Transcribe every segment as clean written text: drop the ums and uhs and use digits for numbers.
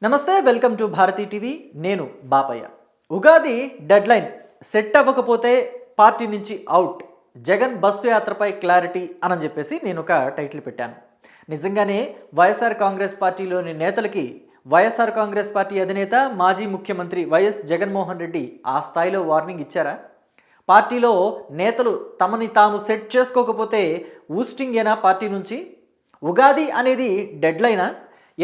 నమస్తే, welcome to Bharathi TV. నేను Bapayya. Ugadi deadline set అవ్వకపోతే పార్టీ నుంచి అవుట్, జగన్ బస్సు యాత్రపై క్లారిటీ అని చెప్పేసి నేను ఒక టైటిల్ పెట్టాను. నిజంగానే వైఎస్ఆర్ కాంగ్రెస్ పార్టీలోని నేతలకి వైఎస్ఆర్ కాంగ్రెస్ పార్టీ అధినేత మాజీ ముఖ్యమంత్రి వైఎస్ జగన్మోహన్ రెడ్డి ఆ స్థాయిలో వార్నింగ్ ఇచ్చారా? పార్టీలో నేతలు తమని తాము సెట్ చేసుకోకపోతే ఊస్టింగ్ ఏనా పార్టీ నుంచి? ఉగాది అనేది డెడ్లైనా?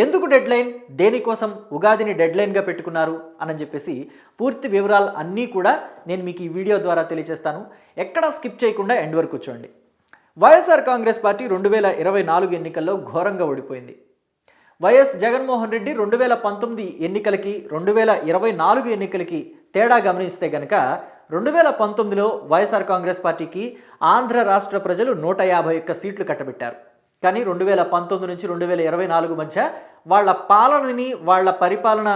ఎందుకు డెడ్లైన్, దేనికోసం ఉగాదిని డెడ్లైన్గా పెట్టుకున్నారు అని చెప్పేసి పూర్తి వివరాలు అన్నీ కూడా నేను మీకు ఈ వీడియో ద్వారా తెలియజేస్తాను. ఎక్కడా స్కిప్ చేయకుండా ఎండ్ వరకు చూడండి. వైఎస్ఆర్ కాంగ్రెస్ పార్టీ 2024 ఎన్నికల్లో ఘోరంగా ఓడిపోయింది. వైఎస్ జగన్మోహన్ రెడ్డి 2019 ఎన్నికలకి 2024 ఎన్నికలకి తేడా గమనిస్తే కనుక 2019లో వైఎస్ఆర్ కాంగ్రెస్ పార్టీకి ఆంధ్ర రాష్ట్ర ప్రజలు 151 సీట్లు కట్టబెట్టారు. కానీ 2019 నుంచి 2024 మధ్య వాళ్ళ పాలనని, వాళ్ళ పరిపాలన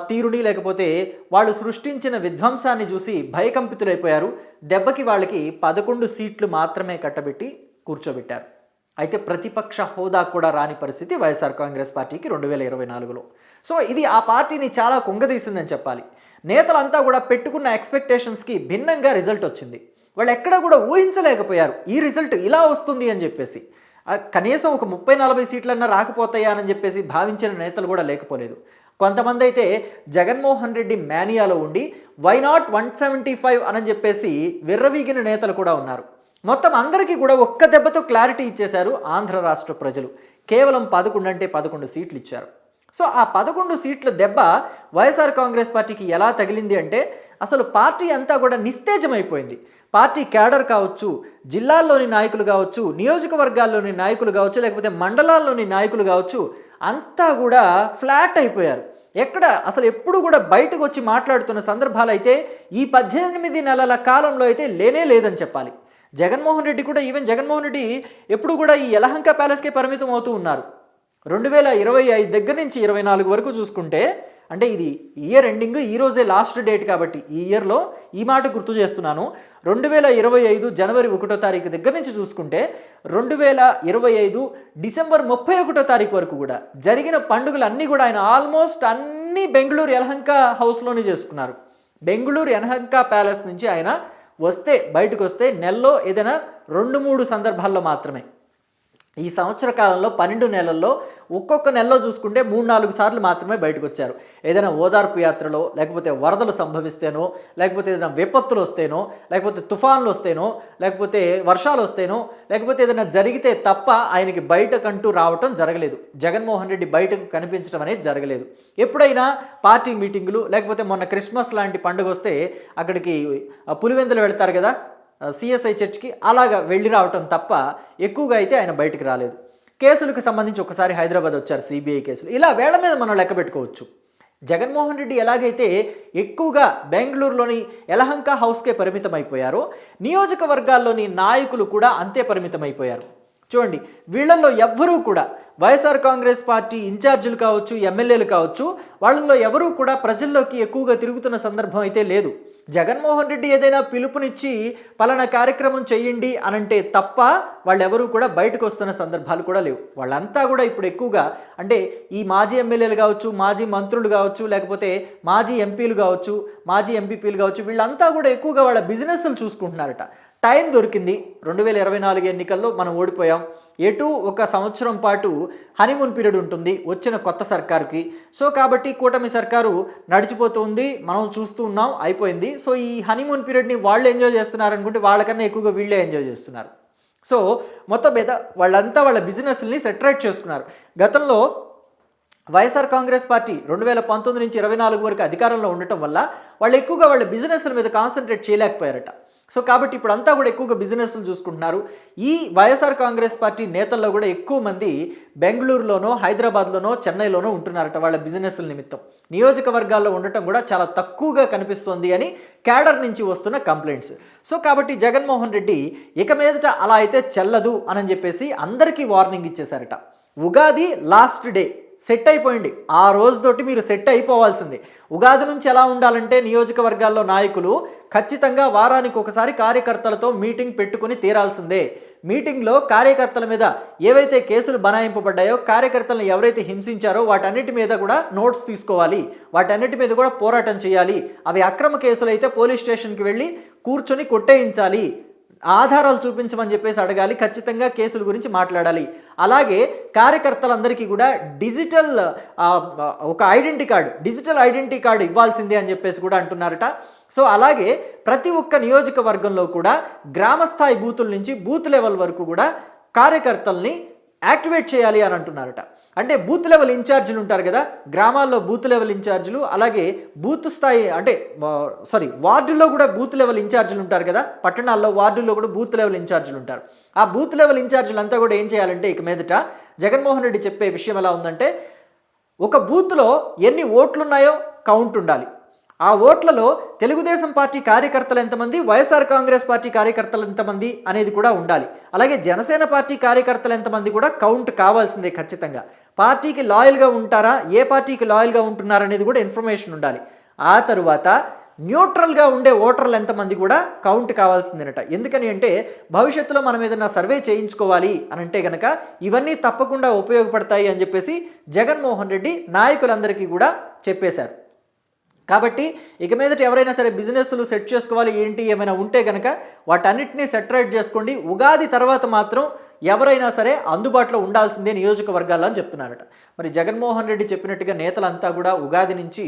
తీరుని, లేకపోతే వాళ్ళు సృష్టించిన విధ్వంసాన్ని చూసి భయకంపితులైపోయారు. దెబ్బకి వాళ్ళకి 11 సీట్లు మాత్రమే కట్టబెట్టి కూర్చోబెట్టారు. అయితే ప్రతిపక్ష హోదా కూడా రాని పరిస్థితి వైఎస్ఆర్ కాంగ్రెస్ పార్టీకి 2024లో. సో ఇది ఆ పార్టీని చాలా కుంగదీసిందని చెప్పాలి. నేతలంతా కూడా పెట్టుకున్న ఎక్స్పెక్టేషన్స్కి భిన్నంగా రిజల్ట్ వచ్చింది. వాళ్ళు ఎక్కడ కూడా ఊహించలేకపోయారు ఈ రిజల్ట్ ఇలా వస్తుంది అని చెప్పేసి. కనీసం ఒక 30-40 సీట్లన్నా రాకపోతాయా అని చెప్పేసి భావించిన నేతలు కూడా లేకపోలేదు. కొంతమంది అయితే జగన్మోహన్ రెడ్డి మేనియాలో ఉండి వై నాట్ 175 అని చెప్పేసి విర్రవీగిన నేతలు కూడా ఉన్నారు. మొత్తం అందరికీ కూడా ఒక్క దెబ్బతో క్లారిటీ ఇచ్చేశారు ఆంధ్ర రాష్ట్ర ప్రజలు. కేవలం 11 అంటే 11 సీట్లు ఇచ్చారు. సో ఆ 11 సీట్ల దెబ్బ వైఎస్ఆర్ కాంగ్రెస్ పార్టీకి ఎలా తగిలింది అంటే అసలు పార్టీ అంతా కూడా నిస్తేజమైపోయింది. పార్టీ క్యాడర్ కావచ్చు, జిల్లాల్లోని నాయకులు కావచ్చు, నియోజకవర్గాల్లోని నాయకులు కావచ్చు, లేకపోతే మండలాల్లోని నాయకులు కావచ్చు, అంతా కూడా ఫ్లాట్ అయిపోయారు. ఎక్కడ అసలు ఎప్పుడు కూడా బయటకు వచ్చి మాట్లాడుతున్న సందర్భాలు అయితే ఈ 18 నెలల కాలంలో అయితే లేనే లేదని చెప్పాలి. జగన్మోహన్ రెడ్డి కూడా, ఈవెన్ జగన్మోహన్ రెడ్డి ఎప్పుడు కూడా ఈ యలహంక ప్యాలెస్కే పరిమితం అవుతూ ఉన్నారు. 2025 దగ్గర నుంచి 24 వరకు చూసుకుంటే, అంటే ఇది ఇయర్ ఎండింగ్, ఈరోజే లాస్ట్ డేట్ కాబట్టి ఈ ఇయర్లో ఈ మాట గుర్తు చేస్తున్నాను. 2025 జనవరి 1వ తారీఖు దగ్గర నుంచి చూసుకుంటే 2025 డిసెంబర్ 31వ తారీఖు వరకు కూడా జరిగిన పండుగలు అన్నీ కూడా ఆయన ఆల్మోస్ట్ అన్నీ బెంగళూరు యలహంక హౌస్లోనే చేసుకున్నారు. బెంగళూరు యలహంక ప్యాలెస్ నుంచి ఆయన బయటకు వస్తే నెలలో ఏదైనా 2-3 సందర్భాల్లో మాత్రమే. ఈ సంవత్సర కాలంలో 12 నెలల్లో ఒక్కొక్క నెలలో చూసుకుంటే 3-4 సార్లు మాత్రమే బయటకు వచ్చారు. ఏదైనా ఓదార్పు యాత్రలో, లేకపోతే వరదలు సంభవిస్తేనో, లేకపోతే ఏదైనా విపత్తులు వస్తేనో, లేకపోతే తుఫాన్లు వస్తేనో, లేకపోతే వర్షాలు వస్తేనో, లేకపోతే ఏదైనా జరిగితే తప్ప ఆయనకి బయటకంటూ రావటం జరగలేదు. జగన్మోహన్ రెడ్డి బయటకు కనిపించడం అనేది జరగలేదు. ఎప్పుడైనా పార్టీ మీటింగులు, లేకపోతే మొన్న క్రిస్మస్ లాంటి పండుగ వస్తే అక్కడికి పులివెందులు వెళ్తారు కదా సిఎస్ఐ చర్చ్కి, అలాగా వెళ్ళి రావటం తప్ప ఎక్కువగా అయితే ఆయన బయటికి రాలేదు. కేసులకు సంబంధించి ఒకసారి హైదరాబాద్ వచ్చారు, సిబిఐ కేసులు. ఇలా వేళ్ల మీద మనం లెక్క పెట్టుకోవచ్చు. జగన్మోహన్ రెడ్డి ఎలాగైతే ఎక్కువగా బెంగళూరులోని యలహంక హౌస్కే పరిమితం అయిపోయారో, నియోజకవర్గాల్లోని నాయకులు కూడా అంతే పరిమితం అయిపోయారు. చూడండి, వీళ్ళల్లో ఎవ్వరూ కూడా వైఎస్ఆర్ కాంగ్రెస్ పార్టీ ఇన్ఛార్జీలు కావచ్చు, ఎమ్మెల్యేలు కావచ్చు, వాళ్ళల్లో ఎవరూ కూడా ప్రజల్లోకి ఎక్కువగా తిరుగుతున్న సందర్భం అయితే లేదు. జగన్మోహన్ రెడ్డి ఏదైనా పిలుపునిచ్చి పలానా కార్యక్రమం చేయండి అనంటే తప్ప వాళ్ళెవరూ కూడా బయటకు వస్తున్న సందర్భాలు కూడా లేవు. వాళ్ళంతా కూడా ఇప్పుడు ఎక్కువగా, అంటే ఈ మాజీ ఎమ్మెల్యేలు కావచ్చు, మాజీ మంత్రులు కావచ్చు, లేకపోతే మాజీ ఎంపీలు కావచ్చు, మాజీ ఎంపీపీలు కావచ్చు, వీళ్ళంతా కూడా ఎక్కువగా వాళ్ళ బిజినెస్లు చూసుకుంటున్నారట. టైం దొరికింది. 2024 ఎన్నికల్లో మనం ఓడిపోయాం. ఎటు ఒక సంవత్సరం పాటు హనీమూన్ పీరియడ్ ఉంటుంది వచ్చిన కొత్త సర్కారుకి. సో కాబట్టి కూటమి సర్కారు నడిచిపోతుంది, మనం చూస్తూ ఉన్నాం, అయిపోయింది. సో ఈ హనీమూన్ పీరియడ్ని వాళ్ళు ఎంజాయ్ చేస్తున్నారు అనుకుంటే వాళ్ళకన్నా ఎక్కువగా వీళ్ళే ఎంజాయ్ చేస్తున్నారు. సో మొత్తం మీద వాళ్ళంతా వాళ్ళ బిజినెస్ని సెటరేట్ చేసుకున్నారు. గతంలో వైఎస్ఆర్ కాంగ్రెస్ పార్టీ 2019 నుంచి 24 వరకు అధికారంలో ఉండటం వల్ల వాళ్ళు ఎక్కువగా వాళ్ళ బిజినెస్ల మీద కాన్సన్ట్రేట్ చేయలేకపోయారట. సో కాబట్టి ఇప్పుడు అంతా కూడా ఎక్కువగా బిజినెస్లు చూసుకుంటున్నారు. ఈ వైఎస్ఆర్ కాంగ్రెస్ పార్టీ నేతల్లో కూడా ఎక్కువ మంది బెంగళూరులోనో, హైదరాబాద్లోనో, చెన్నైలోనో ఉంటున్నారట వాళ్ళ బిజినెస్ల నిమిత్తం. నియోజకవర్గాల్లో ఉండటం కూడా చాలా తక్కువగా కనిపిస్తోంది అని క్యాడర్ నుంచి వస్తున్న కంప్లైంట్స్. సో కాబట్టి జగన్మోహన్ రెడ్డి ఇక మీదట అలా అయితే చెల్లదు అని చెప్పేసి అందరికీ వార్నింగ్ ఇచ్చేశారట. ఉగాది లాస్ట్ డే సెట్ అయిపోయింది. ఆ రోజుతోటి మీరు సెట్ అయిపోవాల్సిందే. ఉగాది నుంచి ఎలా ఉండాలంటే నియోజకవర్గాల్లో నాయకులు ఖచ్చితంగా వారానికి ఒకసారి కార్యకర్తలతో మీటింగ్ పెట్టుకుని తీరాల్సిందే. మీటింగ్లో కార్యకర్తల మీద ఏవైతే కేసులు బనాయింపబడ్డాయో, కార్యకర్తలను ఎవరైతే హింసించారో వాటన్నిటి మీద కూడా నోట్స్ తీసుకోవాలి, వాటన్నిటి మీద కూడా పోరాటం చేయాలి, అవి అక్రమ కేసులు అయితే పోలీస్ స్టేషన్కి వెళ్ళి కూర్చొని కొట్టేయించాలి, ఆధారాలు చూపించమని చెప్పేసి అడగాలి, ఖచ్చితంగా కేసుల గురించి మాట్లాడాలి. అలాగే కార్యకర్తలందరికీ కూడా ఒక డిజిటల్ ఐడెంటిటీ కార్డు ఇవ్వాల్సిందే అని చెప్పేసి కూడా అంటున్నారట. సో అలాగే ప్రతి ఒక్క నియోజకవర్గంలో కూడా గ్రామస్థాయి బూతుల నుంచి బూత్ లెవెల్ వరకు కూడా కార్యకర్తల్ని యాక్టివేట్ చేయాలి అని అంటున్నారట. అంటే బూత్ లెవెల్ ఇన్ఛార్జీలు ఉంటారు కదా, గ్రామాల్లో బూత్ లెవెల్ ఇన్ఛార్జీలు, అలాగే బూత్ స్థాయి వార్డుల్లో కూడా బూత్ లెవెల్ ఇన్ఛార్జీలు ఉంటారు కదా, పట్టణాల్లో వార్డుల్లో కూడా బూత్ లెవెల్ ఇన్ఛార్జీలు ఉంటారు. ఆ బూత్ లెవెల్ ఇన్ఛార్జీలు అంతా కూడా ఏం చేయాలంటే ఇక మీదట జగన్మోహన్ రెడ్డి చెప్పే విషయం ఎలా ఉందంటే, ఒక బూత్లో ఎన్ని ఓట్లున్నాయో కౌంట్ ఉండాలి. ఆ ఓట్లలో తెలుగుదేశం పార్టీ కార్యకర్తలు ఎంతమంది, వైఎస్ఆర్ కాంగ్రెస్ పార్టీ కార్యకర్తలు ఎంతమంది అనేది కూడా ఉండాలి. అలాగే జనసేన పార్టీ కార్యకర్తలు ఎంతమంది కూడా కౌంట్ కావాల్సిందే ఖచ్చితంగా. పార్టీకి లాయల్గా ఉంటారా, ఏ పార్టీకి లాయల్గా ఉంటున్నారనేది కూడా ఇన్ఫర్మేషన్ ఉండాలి. ఆ తరువాత న్యూట్రల్గా ఉండే ఓటర్లు ఎంతమంది కూడా కౌంట్ కావాల్సిందేనట. ఎందుకని అంటే భవిష్యత్తులో మనం ఏదైనా సర్వే చేయించుకోవాలి అని అంటే కనుక ఇవన్నీ తప్పకుండా ఉపయోగపడతాయి అని చెప్పేసి జగన్మోహన్ రెడ్డి నాయకులందరికీ కూడా చెప్పేశారు. కాబట్టి ఇక మీదట ఎవరైనా సరే బిజినెస్లు సెట్ చేసుకోవాలి ఏమైనా ఉంటే కనుక వాటన్నిటినీ సెటరేట్ చేసుకోండి. ఉగాది తర్వాత మాత్రం ఎవరైనా సరే అందుబాటులో ఉండాల్సిందే నియోజకవర్గాల్లో అని చెప్తున్నారట. మరి జగన్మోహన్ రెడ్డి చెప్పినట్టుగా నేతలంతా కూడా ఉగాది నుంచి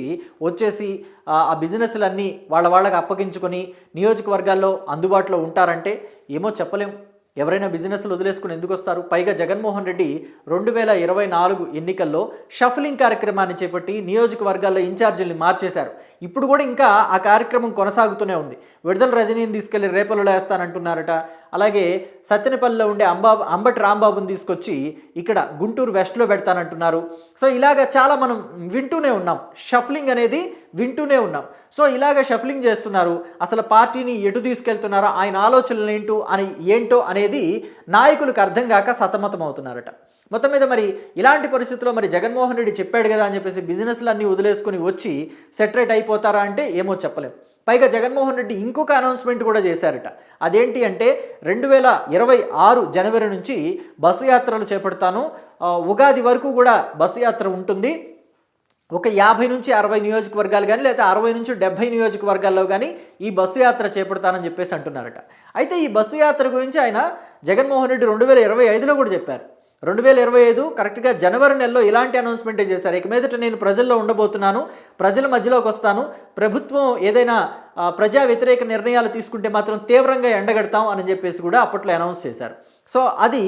వచ్చేసి ఆ బిజినెస్లన్నీ వాళ్ళకి అప్పగించుకొని నియోజకవర్గాల్లో అందుబాటులో ఉంటారంటే ఏమో చెప్పలేం. ఎవరైనా బిజినెస్లు వదిలేసుకుని ఎందుకు వస్తారు? పైగా జగన్మోహన్ రెడ్డి 2024 ఎన్నికల్లో షఫలింగ్ కార్యక్రమాన్ని చేపట్టి నియోజకవర్గాల్లో ఇన్ఛార్జీల్ని మార్చేశారు. ఇప్పుడు కూడా ఇంకా ఆ కార్యక్రమం కొనసాగుతూనే ఉంది. విడుదల రజనీని తీసుకెళ్లి రేపల్లో వేస్తానంటున్నారట. అలాగే సత్తెనపల్లిలో ఉండే అంబటి రాంబాబుని తీసుకొచ్చి ఇక్కడ గుంటూరు వెస్ట్లో పెడతానంటున్నారు. సో ఇలాగ చాలా మనం వింటూనే ఉన్నాం, షఫలింగ్ అనేది వింటూనే ఉన్నాం. సో ఇలాగ షఫలింగ్ చేస్తున్నారు. అసలు పార్టీని ఎటు తీసుకెళ్తున్నారో, ఆయన ఆలోచనలు ఏంటో అనేది నాయకులకు అర్థం కాక సతమతం అవుతున్నారట. మొత్తం మీద మరి ఇలాంటి పరిస్థితుల్లో మరి జగన్మోహన్ రెడ్డి చెప్పాడు కదా అని చెప్పేసి బిజినెస్లన్నీ వదిలేసుకుని వచ్చి సెటరేట్ అయిపోతారా అంటే ఏమో చెప్పలేం. పైగా జగన్మోహన్ రెడ్డి ఇంకొక అనౌన్స్మెంట్ కూడా చేశారట. అదేంటి అంటే 2026 జనవరి నుంచి బస్సు యాత్రలు చేపడతాను, ఉగాది వరకు కూడా బస్సు యాత్ర ఉంటుంది, ఒక 50 నుంచి 60 నియోజకవర్గాలు కానీ లేదా 60 నుంచి 70 నియోజకవర్గాల్లో కానీ ఈ బస్సు యాత్ర చేపడతానని చెప్పేసి అంటున్నారట. అయితే ఈ బస్సు యాత్ర గురించి ఆయన జగన్మోహన్ రెడ్డి 2025లో కూడా చెప్పారు. 2025 కరెక్ట్గా జనవరి నెలలో ఇలాంటి అనౌన్స్మెంటే చేశారు. ఇక మీదట నేను ప్రజల్లో ఉండబోతున్నాను, ప్రజల మధ్యలోకి వస్తాను, ప్రభుత్వం ఏదైనా ప్రజా వ్యతిరేక నిర్ణయాలు తీసుకుంటే మాత్రం తీవ్రంగా ఎండగడతాం అని చెప్పేసి కూడా అప్పట్లో అనౌన్స్ చేశారు. సో అది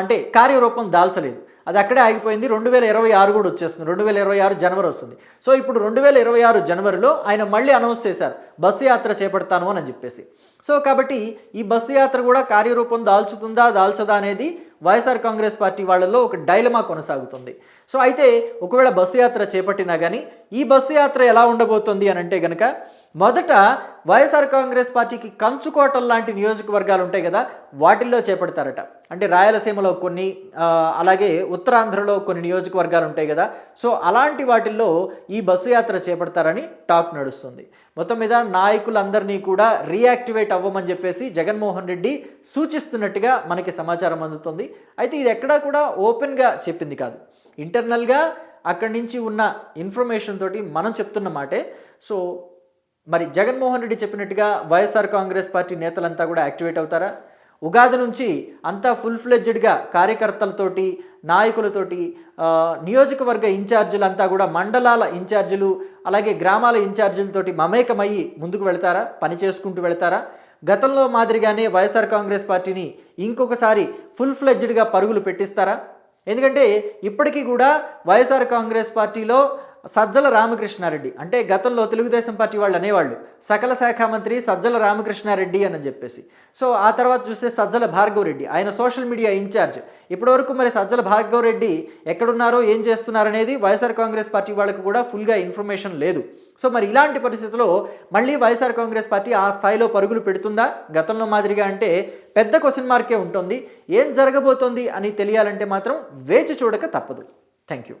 అంటే కార్యరూపం దాల్చలేదు, అది అక్కడే ఆగిపోయింది. 2026 కూడా వచ్చేస్తుంది, 2026 జనవరి వస్తుంది. సో ఇప్పుడు 2026 జనవరిలో ఆయన మళ్ళీ అనౌన్స్ చేశారు బస్సు యాత్ర చేపడతాను అని చెప్పేసి. సో కాబట్టి ఈ బస్సు యాత్ర కూడా కార్యరూపం దాల్చదా అనేది వైఎస్ఆర్ కాంగ్రెస్ పార్టీ వాళ్ళలో ఒక డైలమా కొనసాగుతుంది. సో అయితే ఒకవేళ బస్సు యాత్ర చేపట్టినా కానీ ఈ బస్సు యాత్ర ఎలా ఉండబోతుంది అని అంటే కనుక మొదట వైఎస్ఆర్ కాంగ్రెస్ పార్టీకి కంచుకోటలు లాంటి నియోజకవర్గాలు ఉంటాయి కదా, వాటిల్లో చేపడతారట. అంటే రాయలసీమలో కొన్ని, అలాగే ఉత్తరాంధ్రలో కొన్ని నియోజకవర్గాలు ఉంటాయి కదా, సో అలాంటి వాటిల్లో ఈ బస్సు యాత్ర చేపడతారని టాక్ నడుస్తుంది. మొత్తం మీద నాయకులందరినీ కూడా రీయాక్టివేట్ అవ్వమని చెప్పేసి జగన్మోహన్ రెడ్డి సూచిస్తున్నట్టుగా మనకి సమాచారం అందుతుంది. అయితే ఇది ఎక్కడా కూడా ఓపెన్గా చెప్పింది కాదు, ఇంటర్నల్గా అక్కడి నుంచి ఉన్న ఇన్ఫర్మేషన్ తోటి మనం చెప్తున్న మాటే. సో మరి జగన్మోహన్ రెడ్డి చెప్పినట్టుగా వైఎస్ఆర్ కాంగ్రెస్ పార్టీ నేతలంతా కూడా యాక్టివేట్ అవుతారా? ఉగాది నుంచి అంతా ఫుల్ ఫ్లెడ్జ్డ్గా కార్యకర్తలతోటి, నాయకులతోటి, నియోజకవర్గ ఇన్ఛార్జీలంతా కూడా మండలాల ఇన్ఛార్జీలు అలాగే గ్రామాల ఇన్ఛార్జీలతోటి మమేకమయ్యి ముందుకు వెళ్తారా, పని చేసుకుంటూ వెళ్తారా? గతంలో మాదిరిగానే వైఎస్ఆర్ కాంగ్రెస్ పార్టీని ఇంకొకసారి ఫుల్ ఫ్లెడ్జ్డ్గా పరుగులు పెట్టిస్తారా? ఎందుకంటే ఇప్పటికీ కూడా వైఎస్ఆర్ కాంగ్రెస్ పార్టీలో సజ్జల రామకృష్ణారెడ్డి, అంటే గతంలో తెలుగుదేశం పార్టీ వాళ్ళు అనేవాళ్ళు సకల శాఖ మంత్రి సజ్జల రామకృష్ణారెడ్డి అని చెప్పేసి. సో ఆ తర్వాత చూస్తే సజ్జల భార్గవరెడ్డి, ఆయన సోషల్ మీడియా ఇన్ఛార్జ్. ఇప్పటివరకు మరి సజ్జల భార్గవరెడ్డి ఎక్కడున్నారో ఏం చేస్తున్నారనేది వైఎస్ఆర్ కాంగ్రెస్ పార్టీ వాళ్ళకు కూడా ఫుల్గా ఇన్ఫర్మేషన్ లేదు. సో మరి ఇలాంటి పరిస్థితుల్లో మళ్ళీ వైఎస్ఆర్ కాంగ్రెస్ పార్టీ ఆ స్థాయిలో పరుగులు పెడుతుందా గతంలో మాదిరిగా అంటే పెద్ద క్వశ్చన్ మార్కే ఉంటుంది. ఏం జరగబోతోంది అని తెలియాలంటే మాత్రం వేచి చూడక తప్పదు. Thank you.